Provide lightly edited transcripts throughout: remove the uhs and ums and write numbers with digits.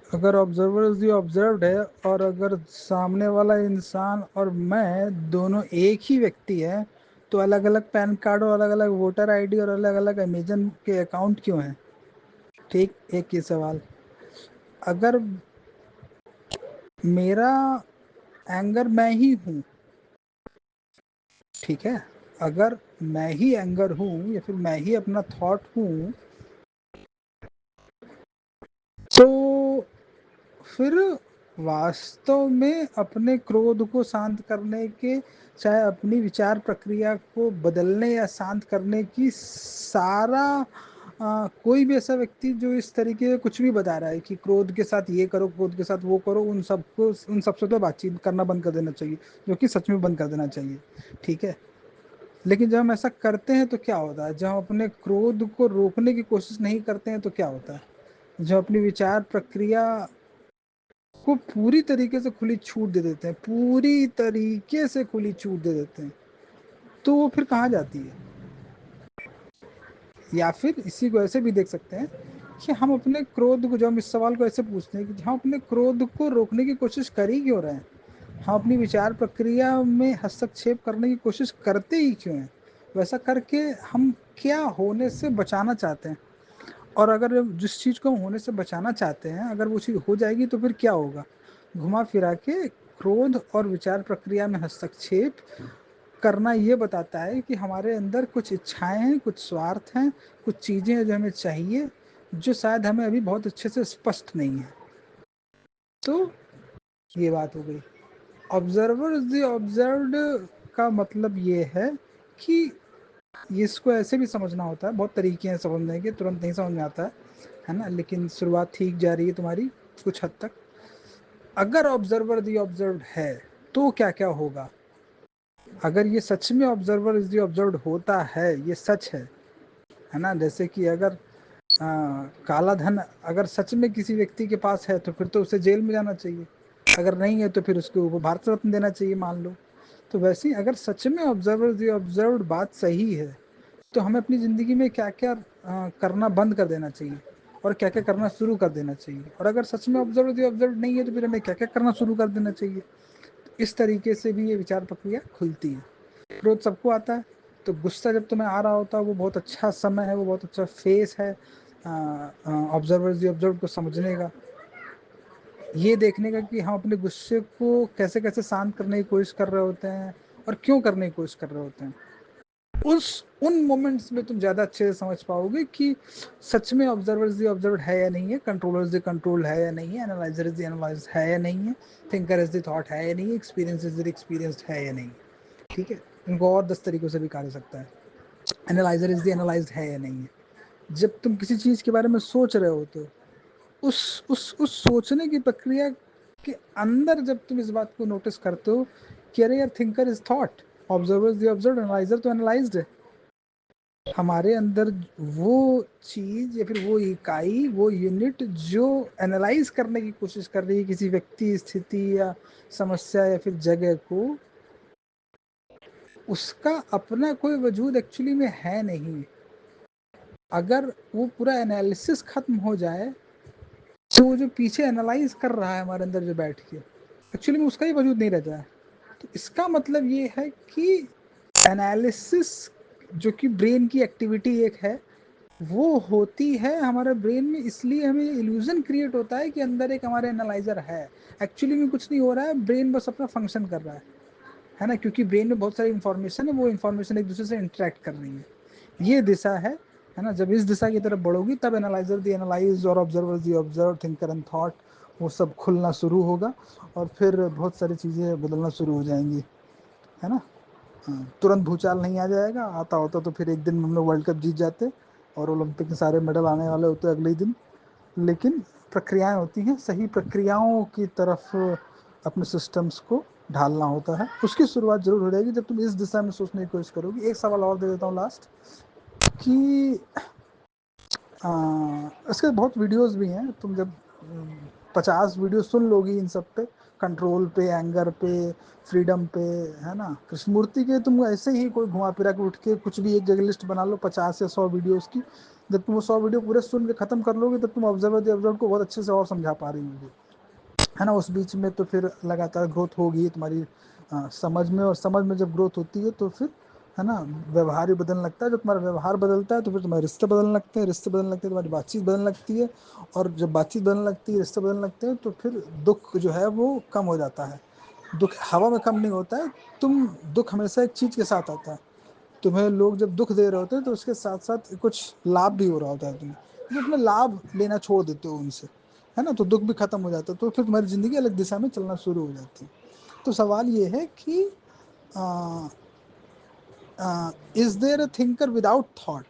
अगर observer is the observed है और अगर सामने वाला इंसान और मैं दोनों एक ही व्यक्ति है, तो अलग अलग पैन कार्ड और अलग अलग वोटर आईडी और अलग अलग अमेजन के अकाउंट क्यों हैं? ठीक, एक ही सवाल। अगर मेरा एंगर मैं ही हूँ, ठीक है, अगर मैं ही एंगर हूँ या फिर मैं ही अपना थॉट हूँ, तो फिर वास्तव में अपने क्रोध को शांत करने के, चाहे अपनी विचार प्रक्रिया को बदलने या शांत करने की सारा कोई भी ऐसा व्यक्ति जो इस तरीके से कुछ भी बता रहा है कि क्रोध के साथ ये करो, क्रोध के साथ वो करो, उन सबसे तो बातचीत करना बंद कर देना चाहिए, जो कि सच में बंद कर देना चाहिए। ठीक है, लेकिन जब हम ऐसा करते हैं तो क्या होता है? जब हम अपने क्रोध को रोकने की कोशिश नहीं करते हैं तो क्या होता है? जब अपनी विचार प्रक्रिया को पूरी तरीके से खुली छूट दे देते हैं, पूरी तरीके से खुली छूट दे देते हैं, तो वो फिर कहाँ जाती है? या फिर इसी को ऐसे भी देख सकते हैं कि हम अपने क्रोध को, जब हम इस सवाल को ऐसे पूछते हैं कि हम अपने क्रोध को रोकने की कोशिश कर ही क्यों रहे हैं, हम अपनी विचार प्रक्रिया में हस्तक्षेप करने की कोशिश करते ही क्यों हैं, वैसा करके हम क्या होने से बचाना चाहते हैं? और अगर जिस चीज़ को हम होने से बचाना चाहते हैं अगर वो चीज़ हो जाएगी तो फिर क्या होगा? घुमा फिरा के क्रोध और विचार प्रक्रिया में हस्तक्षेप करना ये बताता है कि हमारे अंदर कुछ इच्छाएं हैं, कुछ स्वार्थ हैं, कुछ चीज़ें हैं जो हमें चाहिए, जो शायद हमें अभी बहुत अच्छे से स्पष्ट नहीं है। तो ये बात हो गई। ऑब्जर्वर इज द ऑब्जर्व्ड का मतलब ये है कि इसको ऐसे भी समझना होता है, बहुत तरीके हैं समझने के, तुरंत नहीं समझ में आता है ना, लेकिन शुरुआत ठीक जा रही है तुम्हारी कुछ हद तक। अगर ऑब्जर्वर दी ऑब्जर्व्ड है तो क्या क्या होगा? अगर ये सच में ऑब्जर्वर इज दी ऑब्जर्व्ड होता है, ये सच है ना, जैसे कि अगर काला धन अगर सच में किसी व्यक्ति के पास है तो फिर तो उसे जेल में जाना चाहिए, अगर नहीं है तो फिर उसको ऊपर भारत रत्न देना चाहिए मान लो। तो वैसे ही अगर सच में ऑब्जर्वर दी ऑब्जर्व्ड बात सही है तो हमें अपनी ज़िंदगी में क्या क्या करना बंद कर देना चाहिए और क्या क्या करना शुरू कर देना चाहिए, और अगर सच में ऑब्जर्व दी ऑब्जर्व नहीं है तो फिर हमें क्या क्या करना शुरू कर देना चाहिए। तो इस तरीके से भी ये विचार प्रक्रिया खुलती है। क्रोध सबको आता है, तो गुस्सा जब तुम्हें आ रहा होता है वो बहुत अच्छा समय है, वो बहुत अच्छा फेस है ऑब्जर्वर्स दी ऑब्जर्व को समझने का, ये देखने का कि हम अपने गुस्से को कैसे कैसे शांत करने की कोशिश कर रहे होते हैं और क्यों करने की कोशिश कर रहे होते हैं। उन मोमेंट्स में तुम ज़्यादा अच्छे से समझ पाओगे कि सच में ऑब्जर्वर्स दी ऑब्जर्व है या नहीं है, कंट्रोलर्स दी कंट्रोल है या नहीं है, एनालाइजर दी एनालाइज है या नहीं है, थिंकर इज दी थॉट है या नहीं है, एक्सपीरियंस इज दी एक्सपीरियंस्ड है या नहीं। ठीक है, इनको और 10 तरीक़ों से भी कहा जा सकता है। एनालाइजर इज दी एनालाइज्ड है या नहीं है। जब तुम किसी चीज़ के बारे में सोच रहे हो तो उस सोचने की प्रक्रिया के अंदर जब तुम इस बात को नोटिस करते हो कि अरे यार, thinker is thought, observer is the observe, analyser तो एनालाइज्ड है। हमारे अंदर वो चीज़ या फिर वो इकाई, वो यूनिट जो एनालाइज करने की कोशिश कर रही है किसी व्यक्ति, स्थिति या समस्या या फिर जगह को, उसका अपना कोई वजूद एक्चुअली में है नहीं। अगर वो पूरा एनालिसिस खत्म हो जाए तो वो जो पीछे एनालाइज कर रहा है हमारे अंदर जो बैठ के, एक्चुअली में उसका ही वजूद नहीं रहता है। तो इसका मतलब ये है कि एनालिसिस जो कि ब्रेन की एक्टिविटी एक है, वो होती है हमारे ब्रेन में, इसलिए हमें इल्यूजन क्रिएट होता है कि अंदर एक हमारे एनालाइजर है। एक्चुअली में कुछ नहीं हो रहा है, ब्रेन बस अपना फंक्शन कर रहा है ना, क्योंकि ब्रेन में बहुत सारी इंफॉर्मेशन है, वो इंफॉर्मेशन एक दूसरे से इंटरेक्ट कर रही है। ये दिशा है ना, जब इस दिशा की तरफ बढ़ोगी तब एनालाइजर दी एनालाइज और observer the observe, thinker and thought, वो सब खुलना शुरू होगा और फिर बहुत सारी चीज़ें बदलना शुरू हो जाएंगी, है ना। तुरंत भूचाल नहीं आ जाएगा, आता होता तो फिर एक दिन हम लोग वर्ल्ड कप जीत जाते और ओलंपिक में सारे मेडल आने वाले होते अगले ही दिन। लेकिन प्रक्रियाएं होती हैं, सही प्रक्रियाओं की तरफ अपने सिस्टम्स को ढालना होता है। उसकी शुरुआत जरूर हो जाएगी जब तुम इस दिशा में सोचने की कोशिश करोगी। एक सवाल और दे देता हूँ लास्ट, कि इसके बहुत वीडियोस भी हैं, तुम जब 50 वीडियो सुन लोगी इन सब पे, कंट्रोल पे, एंगर पे, फ्रीडम पे, है ना, कृष्णमूर्ति के, तुम ऐसे ही कोई घुमा फिरा के उठ के कुछ भी एक जगह लिस्ट बना लो 50 या 100 वीडियोस की, जब तुम वो 100 वीडियो पूरे सुन के खत्म कर लोगे तब तुम ऑब्जर्वर द ऑब्जर्वर को बहुत अच्छे से और समझा पा रही होगी, है ना। उस बीच में तो फिर लगातार ग्रोथ होगी तुम्हारी समझ में, और समझ में जब ग्रोथ होती है तो फिर, है ना, व्यवहार ही बदलने लगता है। जब तुम्हारा व्यवहार बदलता है तो फिर तुम्हारे रिश्ते बदलने लगते हैं, रिश्ते बदलने लगते हैं तुम्हारी बातचीत बदलने लगती है, और जब बातचीत बदलने लगती है, रिश्ते बदलने लगते हैं, तो फिर दुख जो है वो कम हो जाता है। दुख हवा में कम नहीं होता है, तुम दुख हमेशा एक चीज़ के साथ आता है। तुम्हें लोग जब दुख दे रहे होते हैं तो उसके साथ साथ कुछ लाभ भी हो रहा होता है तुम्हें, तो उसमें लाभ लेना छोड़ देते हो उनसे, है ना, तो दुख भी खत्म हो जाता है, तो फिर तुम्हारी ज़िंदगी अलग दिशा में चलना शुरू हो जाती है। तो सवाल ये है कि is there a thinker without thought,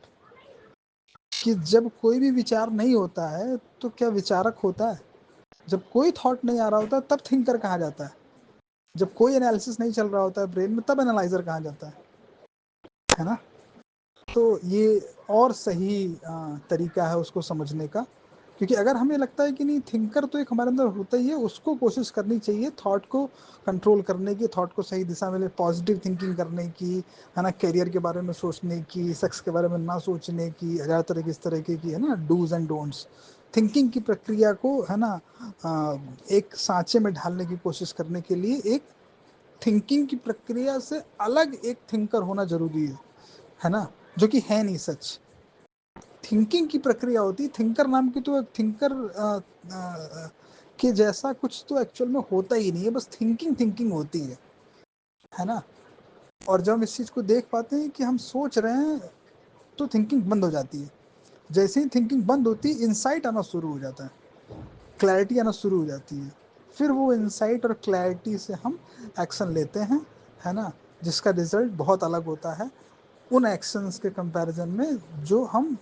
कि जब कोई भी विचार नहीं होता है तो क्या विचारक होता है? जब कोई थॉट नहीं आ रहा होता तब थिंकर कहा जाता है, जब कोई एनालिसिस नहीं चल रहा होता है ब्रेन में तब एनालाइजर कहा जाता है ना। तो ये और सही तरीका है उसको समझने का, क्योंकि अगर हमें लगता है कि नहीं, थिंकर तो एक हमारे अंदर होता ही है, उसको कोशिश करनी चाहिए थॉट को कंट्रोल करने की, थॉट को सही दिशा में पॉजिटिव थिंकिंग करने की, है ना, करियर के बारे में सोचने की, सेक्स के बारे में ना सोचने की, ज़्यादातर इस तरह की, है ना, डूज एंड डोंट्स, थिंकिंग की प्रक्रिया को, है ना, एक सांचे में ढालने की कोशिश करने के लिए एक थिंकिंग की प्रक्रिया से अलग एक थिंकर होना जरूरी है ना, जो कि है नहीं सच। थिंकिंग की प्रक्रिया होती है, थिंकर नाम की तो थिंकर के जैसा कुछ तो एक्चुअल में होता ही नहीं है, बस थिंकिंग थिंकिंग होती है ना। और जब हम इस चीज़ को देख पाते हैं कि हम सोच रहे हैं तो थिंकिंग बंद हो जाती है, जैसे ही थिंकिंग बंद होती है इंसाइट आना शुरू हो जाता है, क्लैरिटी आना शुरू हो जाती है, फिर वो इंसाइट और क्लैरिटी से हम एक्शन लेते हैं, है ना, जिसका रिजल्ट बहुत अलग होता है उन एक्शंस के कंपैरिजन में जो हम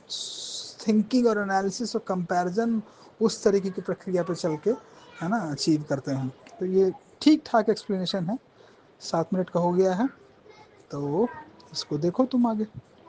थिंकिंग और एनालिसिस और कंपैरिजन उस तरीके की प्रक्रिया पर चल के, है ना, अचीव करते हैं। तो ये ठीक ठाक एक्सप्लेनेशन है, 7 मिनट का हो गया है, तो इसको देखो तुम आगे।